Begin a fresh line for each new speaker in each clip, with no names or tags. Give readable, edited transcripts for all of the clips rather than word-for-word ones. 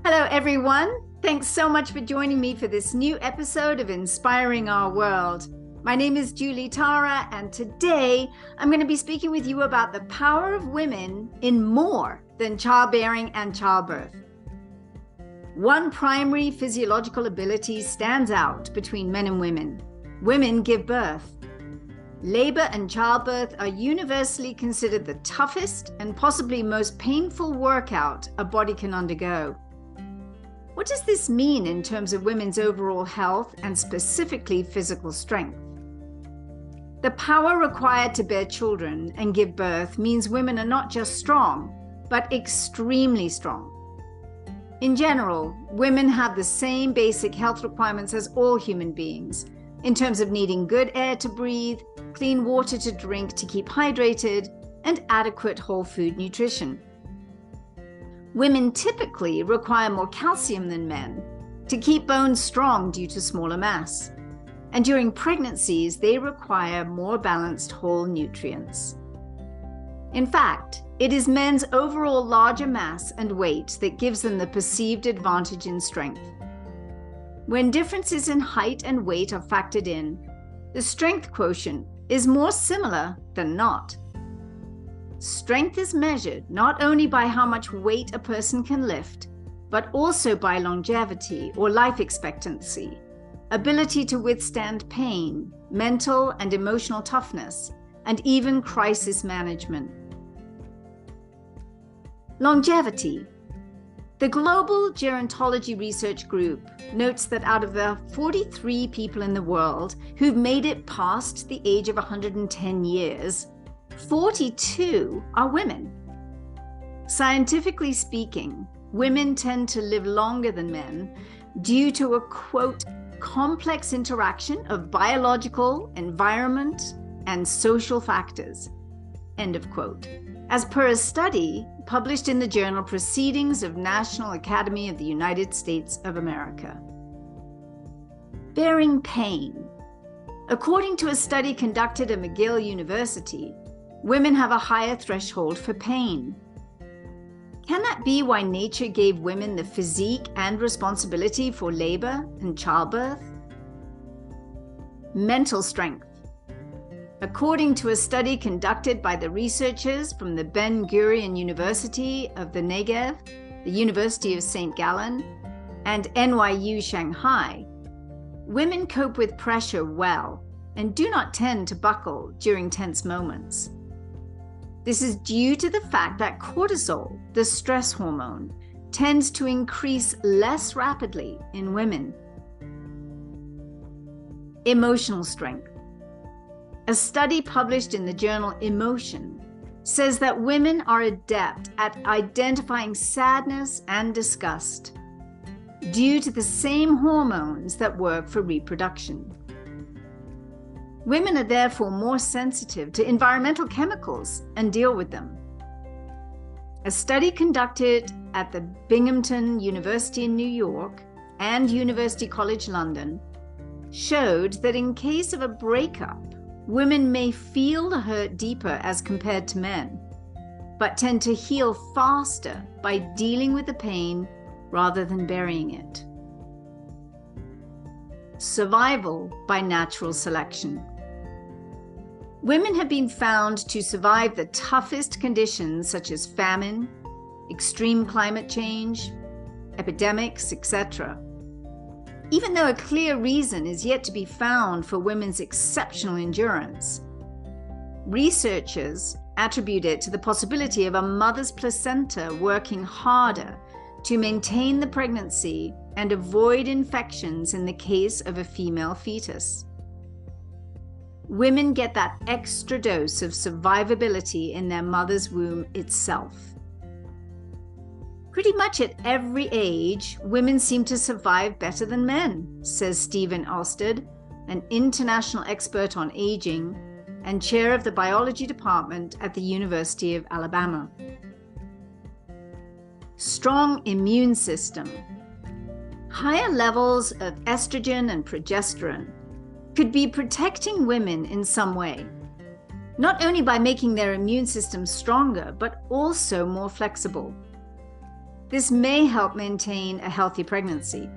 Hello, everyone. Thanks so much for joining me for this new episode of Inspiring Our World. My name is Julie Tara, and today I'm going to be speaking with you about the power of women in more than childbearing and childbirth. One primary physiological ability stands out between men and women. Women give birth. Labor and childbirth are universally considered the toughest and possibly most painful workout a body can undergo. What does this mean in terms of women's overall health and specifically physical strength? The power required to bear children and give birth means women are not just strong, but extremely strong. In general, women have the same basic health requirements as all human beings, in terms of needing good air to breathe, clean water to drink to keep hydrated, and adequate whole food nutrition. Women typically require more calcium than men to keep bones strong due to smaller mass. And during pregnancies, they require more balanced whole nutrients. In fact, it is men's overall larger mass and weight that gives them the perceived advantage in strength. When differences in height and weight are factored in, the strength quotient is more similar than not. Strength is measured not only by how much weight a person can lift, but also by longevity or life expectancy, ability to withstand pain, mental and emotional toughness, and even crisis management. Longevity. The Global Gerontology Research Group notes that out of the 43 people in the world who've made it past the age of 110 years, 42 are women. Scientifically speaking, women tend to live longer than men due to a, quote, complex interaction of biological, environment, and social factors, end of quote, as per a study published in the journal Proceedings of National Academy of the United States of America. Bearing pain. According to a study conducted at McGill University, women have a higher threshold for pain. Can that be why nature gave women the physique and responsibility for labor and childbirth? Mental strength. According to a study conducted by the researchers from the Ben Gurion University of the Negev, the University of St. Gallen, and NYU Shanghai, women cope with pressure well and do not tend to buckle during tense moments. This is due to the fact that cortisol, the stress hormone, tends to increase less rapidly in women. Emotional strength. A study published in the journal Emotion says that women are adept at identifying sadness and disgust due to the same hormones that work for reproduction. Women are therefore more sensitive to environmental chemicals and deal with them. A study conducted at the Binghamton University in New York and University College London showed that in case of a breakup, women may feel the hurt deeper as compared to men, but tend to heal faster by dealing with the pain rather than burying it. Survival by natural selection. Women have been found to survive the toughest conditions such as famine, extreme climate change, epidemics, etc. Even though a clear reason is yet to be found for women's exceptional endurance, researchers attribute it to the possibility of a mother's placenta working harder to maintain the pregnancy and avoid infections in the case of a female fetus. Women get that extra dose of survivability in their mother's womb itself. Pretty much at every age, women seem to survive better than men, says Stephen Alsted, an international expert on aging and chair of the biology department at the University of Alabama. Strong immune system. Higher levels of estrogen and progesterone could be protecting women in some way, not only by making their immune system stronger, but also more flexible. This may help maintain a healthy pregnancy.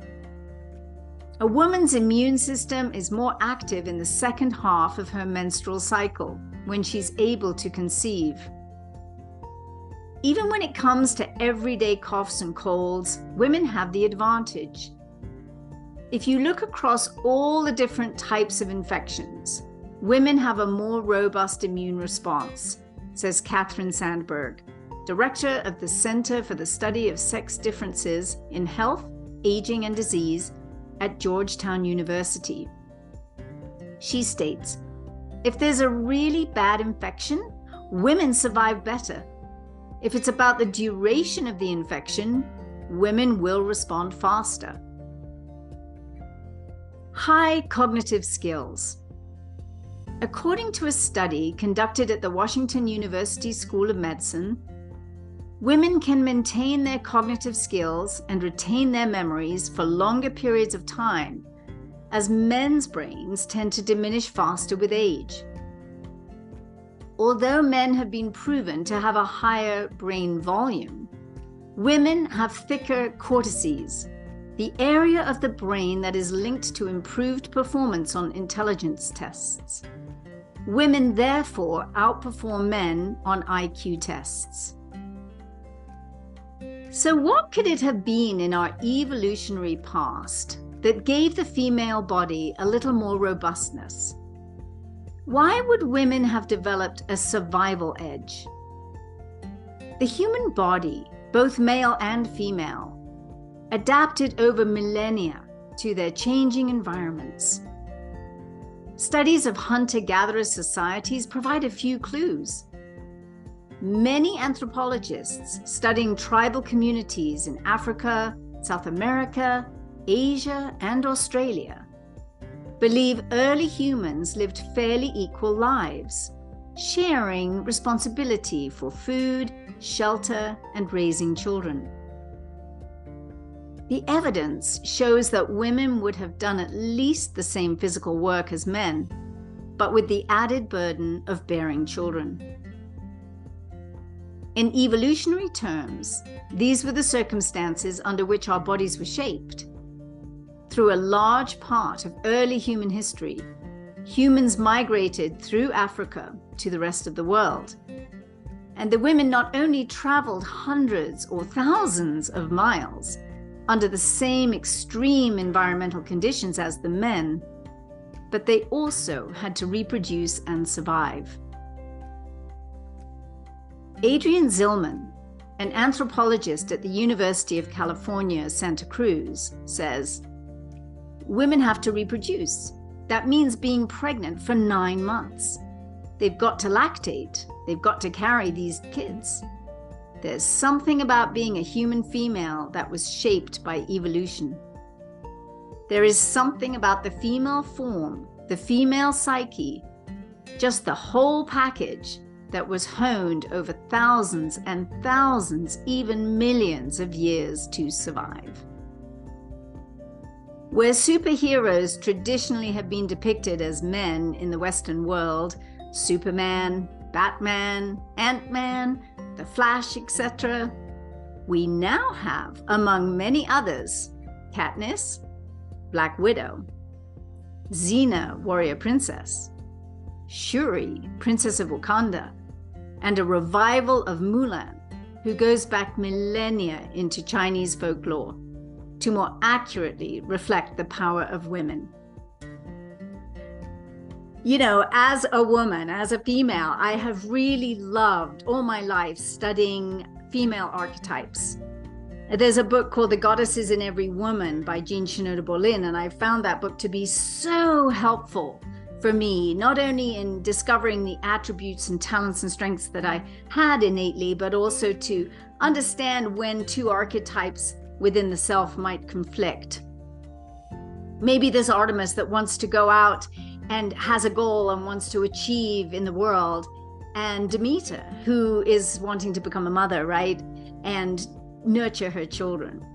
A woman's immune system is more active in the second half of her menstrual cycle, when she's able to conceive. Even when it comes to everyday coughs and colds, women have the advantage. If you look across all the different types of infections, women have a more robust immune response, says Catherine Sandberg, director of the Center for the Study of Sex Differences in Health, Aging, and Disease at Georgetown University. She states, if there's a really bad infection, women survive better. If it's about the duration of the infection, women will respond faster. High cognitive skills. According to a study conducted at the Washington University School of Medicine, women can maintain their cognitive skills and retain their memories for longer periods of time, as men's brains tend to diminish faster with age. Although men have been proven to have a higher brain volume, women have thicker cortices, the area of the brain that is linked to improved performance on intelligence tests. Women therefore outperform men on IQ tests. So what could it have been in our evolutionary past that gave the female body a little more robustness? Why would women have developed a survival edge? The human body, both male and female, adapted over millennia to their changing environments. Studies of hunter-gatherer societies provide a few clues. Many anthropologists studying tribal communities in Africa, South America, Asia, and Australia believe early humans lived fairly equal lives, sharing responsibility for food, shelter, and raising children. The evidence shows that women would have done at least the same physical work as men, but with the added burden of bearing children. In evolutionary terms, these were the circumstances under which our bodies were shaped. Through a large part of early human history, humans migrated through Africa to the rest of the world. And the women not only traveled hundreds or thousands of miles under the same extreme environmental conditions as the men, but they also had to reproduce and survive. Adrian Zillman, an anthropologist at the University of California, Santa Cruz, says, women have to reproduce. That means being pregnant for 9 months. They've got to lactate. They've got to carry these kids. There's something about being a human female that was shaped by evolution. There is something about the female form, the female psyche, just the whole package that was honed over thousands and thousands, even millions of years to survive. Where superheroes traditionally have been depicted as men in the Western world, Superman, Batman, Ant-Man, The Flash, etc., we now have, among many others, Katniss, Black Widow, Xena, Warrior Princess, Shuri, Princess of Wakanda, and a revival of Mulan, who goes back millennia into Chinese folklore to more accurately reflect the power of women. You know, as a woman, as a female, I have really loved all my life studying female archetypes. There's a book called The Goddesses in Every Woman by Jean Shinoda Boleyn, and I found that book to be so helpful for me, not only in discovering the attributes and talents and strengths that I had innately, but also to understand when two archetypes within the self might conflict. Maybe there's Artemis that wants to go out and has a goal and wants to achieve in the world, and Demeter, who is wanting to become a mother, right? And nurture her children.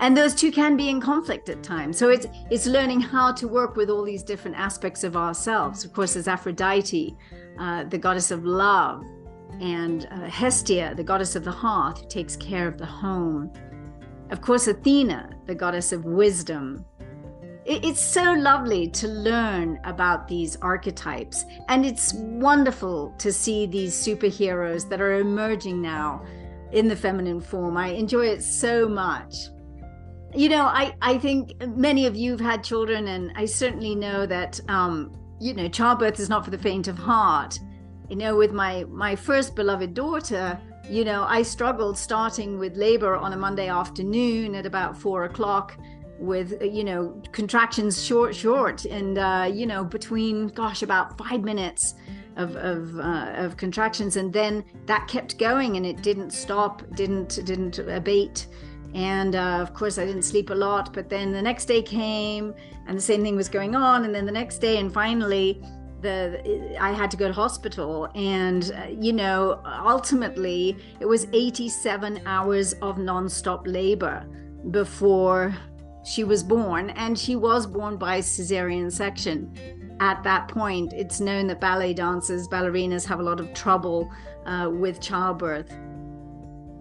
And those two can be in conflict at times. So it's learning how to work with all these different aspects of ourselves. Of course, there's Aphrodite, the goddess of love, and Hestia, the goddess of the hearth, who takes care of the home. Of course, Athena, the goddess of wisdom. It's so lovely to learn about these archetypes, and it's wonderful to see these superheroes that are emerging now in the feminine form. I enjoy it so much. You know, I think many of you have had children, and I certainly know that, you know, childbirth is not for the faint of heart. You know, with my first beloved daughter, you know, I struggled starting with labor on a Monday afternoon at about 4 o'clock with, you know, contractions short. And, you know, between, gosh, about 5 minutes of contractions. And then that kept going and it didn't stop, didn't abate. And of course, I didn't sleep a lot. But then the next day came and the same thing was going on. And then the next day, and finally, I had to go to hospital, and you know, ultimately it was 87 hours of nonstop labor before she was born, and she was born by cesarean section. At that point, it's known that ballet dancers, ballerinas have a lot of trouble with childbirth.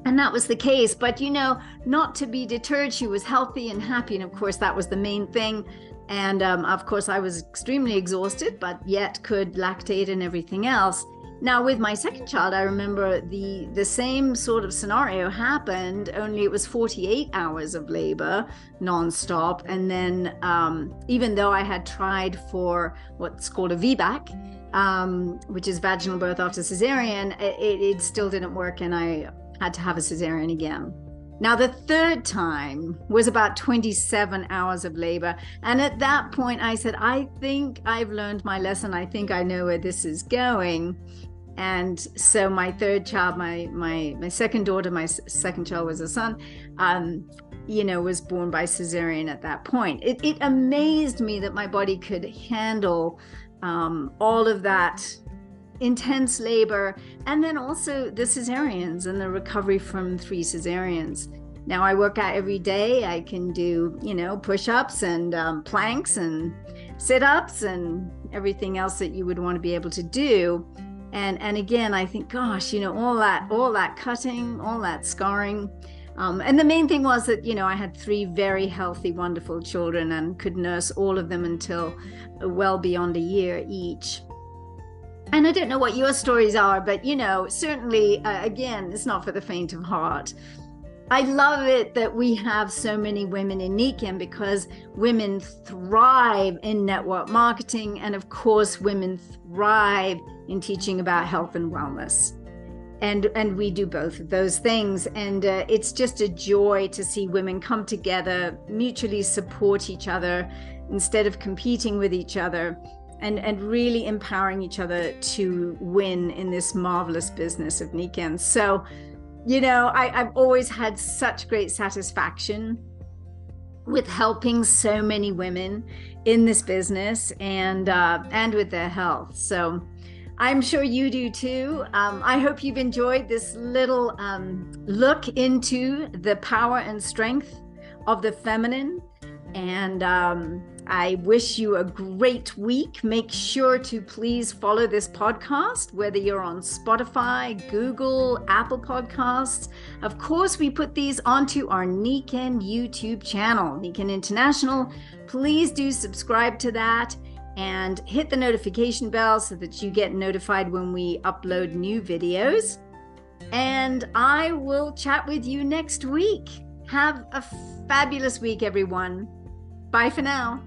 And that was the case, but you know, not to be deterred, she was healthy and happy, and of course that was the main thing. And of course, I was extremely exhausted, but yet could lactate and everything else. Now, with my second child, I remember the same sort of scenario happened, only it was 48 hours of labor nonstop. And then even though I had tried for what's called a VBAC, which is vaginal birth after cesarean, it still didn't work, and I had to have a cesarean again. Now, the third time was about 27 hours of labor. And at that point, I said, I think I've learned my lesson. I think I know where this is going. And so my third child, my second daughter, my second child was a son, you know, was born by cesarean at that point. It amazed me that my body could handle all of that intense labor, and then also the cesareans and the recovery from 3 cesareans. Now I work out every day. I can do, you know, push-ups and planks and sit-ups and everything else that you would want to be able to do. And again, I think, gosh, you know, all that cutting, all that scarring. And the main thing was that, you know, I had 3 very healthy, wonderful children and could nurse all of them until well beyond a year each. And I don't know what your stories are, but, you know, certainly, again, it's not for the faint of heart. I love it that we have so many women in NICAN, because women thrive in network marketing. And of course, women thrive in teaching about health and wellness. And we do both of those things. And it's just a joy to see women come together, mutually support each other instead of competing with each other. And really empowering each other to win in this marvelous business of NICAN. So, you know, I've always had such great satisfaction with helping so many women in this business and with their health. So I'm sure you do too. I hope you've enjoyed this little look into the power and strength of the feminine. And I wish you a great week. Make sure to please follow this podcast, whether you're on Spotify, Google, Apple Podcasts. Of course, we put these onto our NICAN YouTube channel, NICAN International. Please do subscribe to that and hit the notification bell so that you get notified when we upload new videos. And I will chat with you next week. Have a fabulous week, everyone. Bye for now.